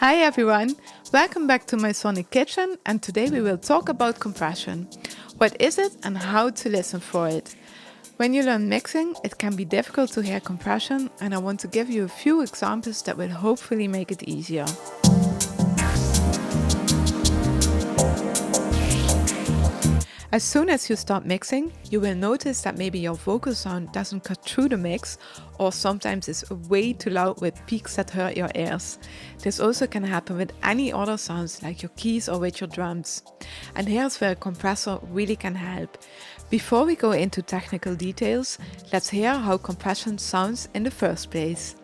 Hi everyone, welcome back to my Sonic Kitchen, and today we will talk about compression. What is it and how to listen for it? When you learn mixing, it can be difficult to hear compression, and I want to give you a few examples that will hopefully make it easier. As soon as you start mixing, you will notice that maybe your vocal sound doesn't cut through the mix, or sometimes is way too loud with peaks that hurt your ears. This also can happen with any other sounds like your keys or with your drums. And here's where a compressor really can help. Before we go into technical details, let's hear how compression sounds in the first place.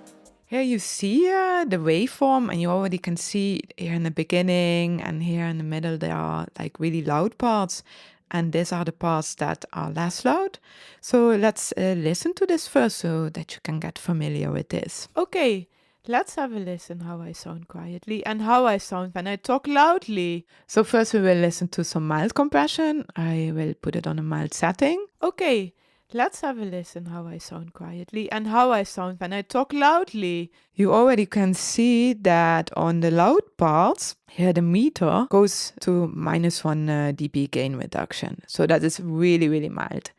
Here you see the waveform, and you already can see here in the beginning and here in the middle there are like really loud parts. And these are the parts that are less loud. So let's listen to this first so that you can get familiar with this. Okay, let's have a listen how I sound quietly and how I sound when I talk loudly. So first we will listen to some mild compression. I will put it on a mild setting. Okay, let's have a listen how I sound quietly and how I sound when I talk loudly. You already can see that on the loud parts, here the meter goes to -1 dB gain reduction. So that is really, really mild.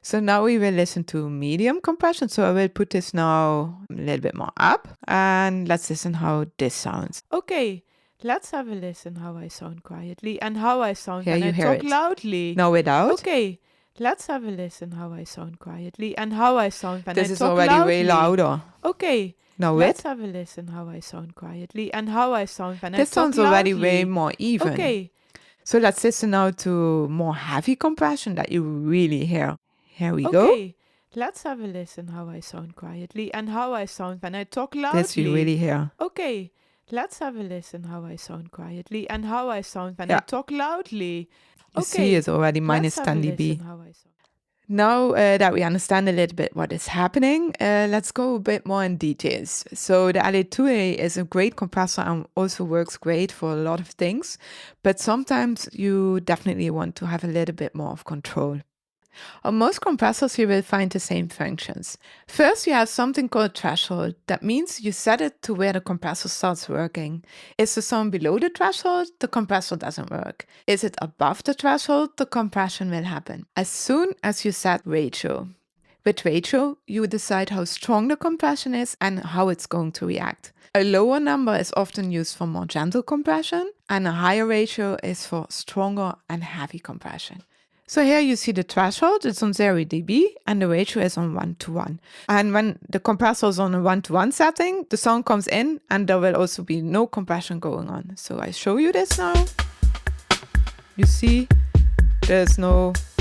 So now we will listen to medium compression. So I will put this now a little bit more up, and let's listen how this sounds. Okay, let's have a listen how I sound quietly and how I sound when I talk loudly. Now without. Okay. Let's have a listen how I sound quietly and how I sound when I talk loudly. This is already way louder. Okay. Now let's have a listen how I sound quietly and how I sound when I talk loudly. This sounds already way more even. Okay. So let's listen now to more heavy compression that you really hear. Here we go. Okay. Let's have a listen how I sound quietly and how I sound when I talk loudly. This you really hear. Okay. Let's have a listen how I sound quietly and how I sound when I talk loudly. You see it's already -10 dB. Now that we understand a little bit what is happening, let's go a bit more in details. So the LA2A is a great compressor and also works great for a lot of things, but sometimes you definitely want to have a little bit more of control. On most compressors, you will find the same functions. First, you have something called threshold. That means you set it to where the compressor starts working. Is the sound below the threshold? The compressor doesn't work. Is it above the threshold? The compression will happen. As soon as you set ratio. With ratio, you decide how strong the compression is and how it's going to react. A lower number is often used for more gentle compression, and a higher ratio is for stronger and heavy compression. So here you see the threshold, it's on 0 dB, and the ratio is on 1:1. And when the compressor is on a 1:1 setting, the sound comes in and there will also be no compression going on. So I show you this now. You see there's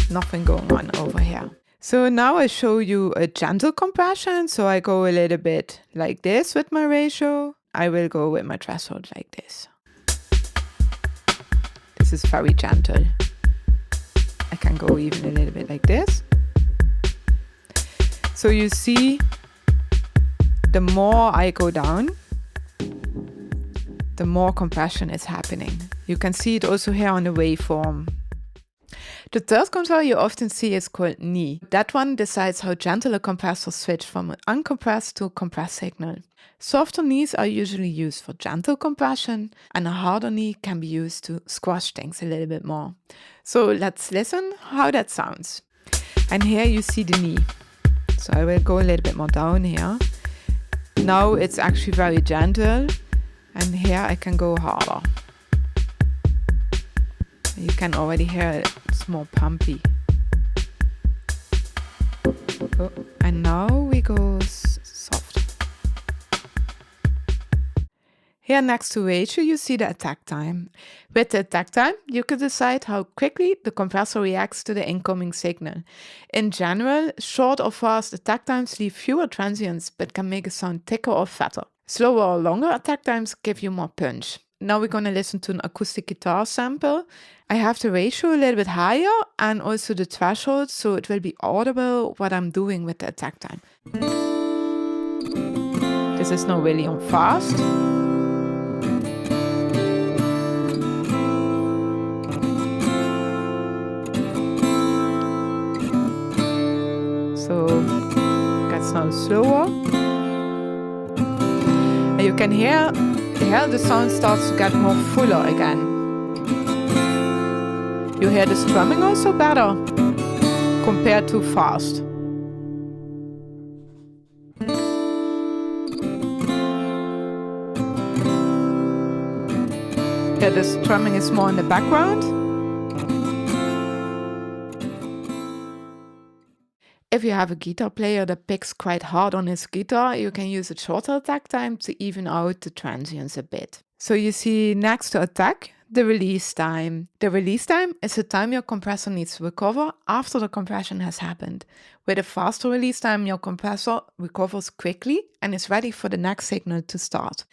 nothing going on over here. So now I show you a gentle compression. So I go a little bit like this with my ratio. I will go with my threshold like this. This is very gentle. I can go even a little bit like this. So you see, the more I go down, the more compression is happening. You can see it also here on the waveform. The third control you often see is called knee. That one decides how gentle a compressor switch from an uncompressed to a compressed signal. Softer knees are usually used for gentle compression, and a harder knee can be used to squash things a little bit more. So let's listen how that sounds. And here you see the knee. So I will go a little bit more down here. Now it's actually very gentle, and here I can go harder. You can already hear it's more pumpy. Oh, and now we go soft. Here next to ratio, you see the attack time. With the attack time, you can decide how quickly the compressor reacts to the incoming signal. In general, short or fast attack times leave fewer transients, but can make a sound thicker or fatter. Slower or longer attack times give you more punch. Now we're going to listen to an acoustic guitar sample. I have the ratio a little bit higher and also the threshold, so it will be audible what I'm doing with the attack time. This is now really on fast. So that's now slower. And you can hear Here the sound starts to get more fuller again. You hear the strumming also better compared to fast. Here the strumming is more in the background. If you have a guitar player that picks quite hard on his guitar, you can use a shorter attack time to even out the transients a bit. So you see next to attack, the release time. The release time is the time your compressor needs to recover after the compression has happened. With a faster release time, your compressor recovers quickly and is ready for the next signal to start.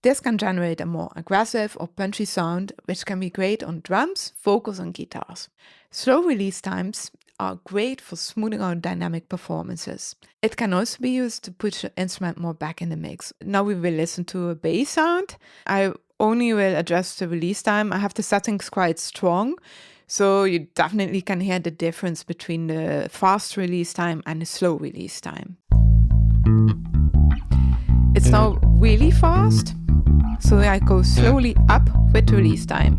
This can generate a more aggressive or punchy sound, which can be great on drums, vocals and guitars. Slow release times are great for smoothing out dynamic performances. It can also be used to push the instrument more back in the mix. Now we will listen to a bass sound. I only will adjust the release time. I have the settings quite strong, so you definitely can hear the difference between the fast release time and the slow release time. It's now really fast, so I go slowly up with release time.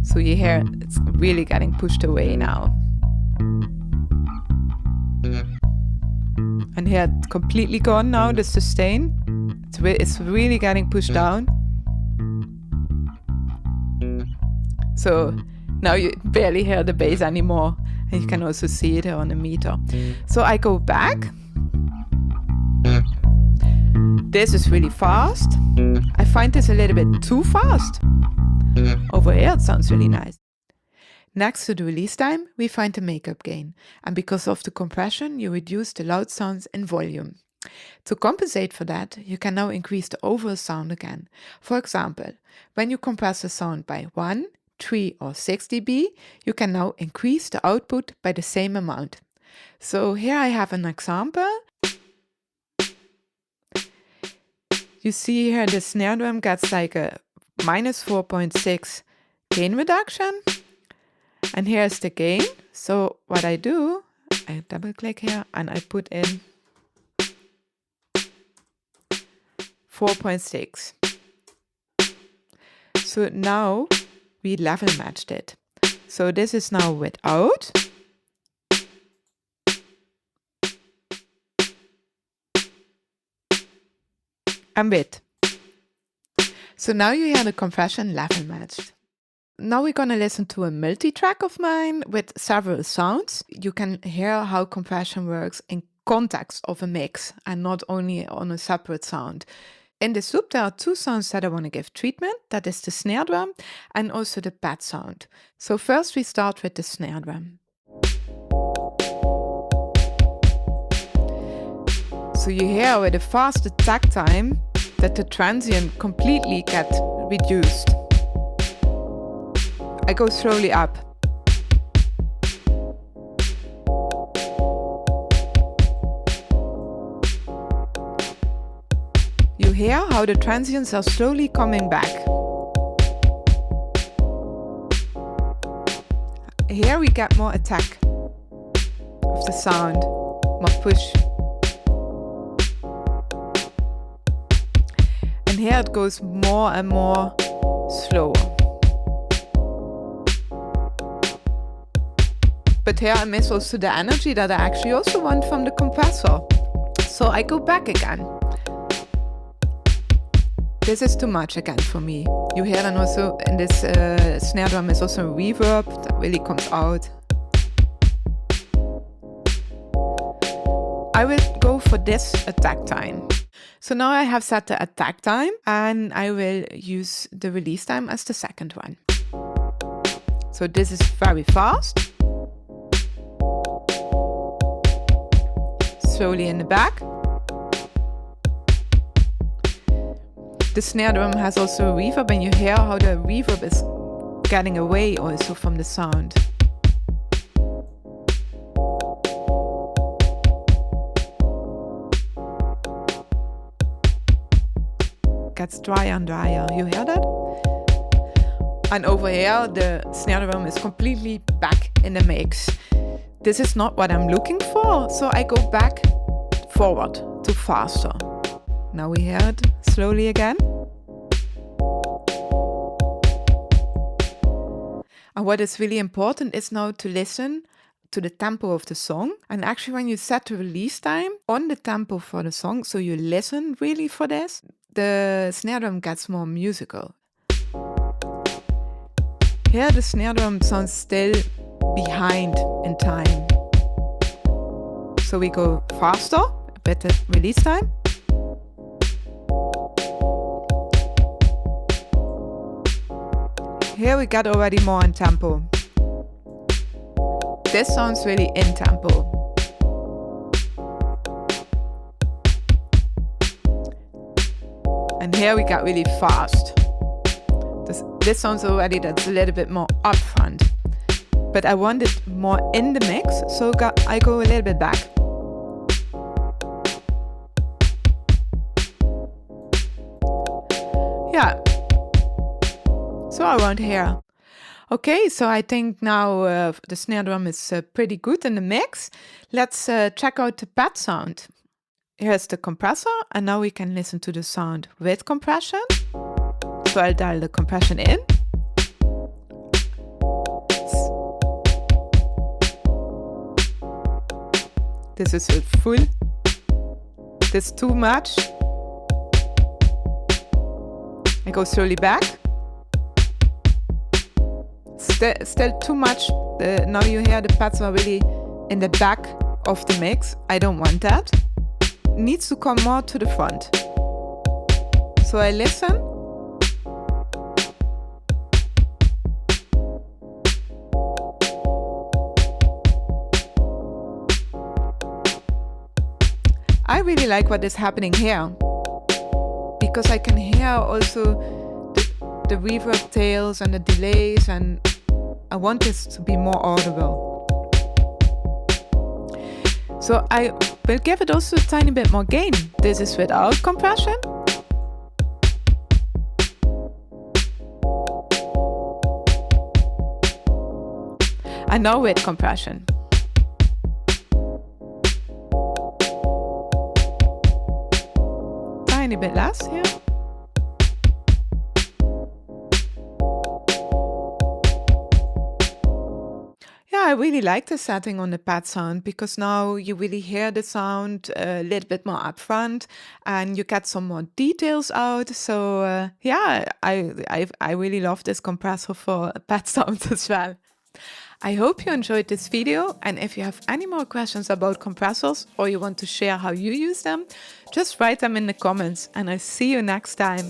So you hear it's really getting pushed away now. And here it's completely gone now, the sustain. It's really getting pushed down. So now you barely hear the bass anymore. And you can also see it here on the meter. So I go back. This is really fast. I find this a little bit too fast. Over here it sounds really nice. Next to the release time, we find the makeup gain. And because of the compression, you reduce the loud sounds in volume. To compensate for that, you can now increase the overall sound again. For example, when you compress a sound by 1, 3 or 6 dB, you can now increase the output by the same amount. So here I have an example. You see here the snare drum gets like a minus 4.6 gain reduction. And here's the gain. So what I do, I double click here and I put in 4.6. So now we level matched it. So this is now without. And with. So now you hear the compression level matched. Now we're going to listen to a multi-track of mine with several sounds. You can hear how compression works in context of a mix and not only on a separate sound. In this loop there are two sounds that I want to give treatment. That is the snare drum and also the pad sound. So first we start with the snare drum. So you hear with a fast attack time that the transient completely gets reduced. I go slowly up. You hear how the transients are slowly coming back. Here we get more attack of the sound, more push. And here it goes more and more slower. But here I miss also the energy that I actually also want from the compressor. So I go back again. This is too much again for me. You hear then also in this snare drum is also a reverb that really comes out. I will go for this attack time. So now I have set the attack time and I will use the release time as the second one. So this is very fast. Slowly in the back. The snare drum has also a reverb and you hear how the reverb is getting away also from the sound. Gets drier and drier. You hear that? And over here, the snare drum is completely back in the mix. This is not what I'm looking for, so I go back forward to faster. Now we hear it slowly again. And what is really important is now to listen to the tempo of the song. And actually when you set the release time on the tempo for the song, so you listen really for this, the snare drum gets more musical. Here the snare drum sounds still behind in time. So we go faster with the release time. Here we got already more in tempo. This sounds really in tempo. And here we got really fast. This sounds already that's a little bit more upfront. But I want it more in the mix, so I go a little bit back. Yeah. So around here. Okay, so I think now the snare drum is pretty good in the mix. Let's check out the pad sound. Here's the compressor, and now we can listen to the sound with compression. So I'll dial the compression in. This is full. This is too much. I go slowly back. Still too much. Now you hear the pads are really in the back of the mix. I don't want that. It needs to come more to the front. So I listen. I really like what is happening here, because I can hear also the reverb tails and the delays, and I want this to be more audible. So I will give it also a tiny bit more gain. This is without compression. And now with compression. Tiny bit less here. Yeah, I really like the setting on the pad sound, because now you really hear the sound a little bit more upfront and you get some more details out. So yeah, I really love this compressor for pad sounds as well. I hope you enjoyed this video, and if you have any more questions about compressors or you want to share how you use them, just write them in the comments, and I'll see you next time.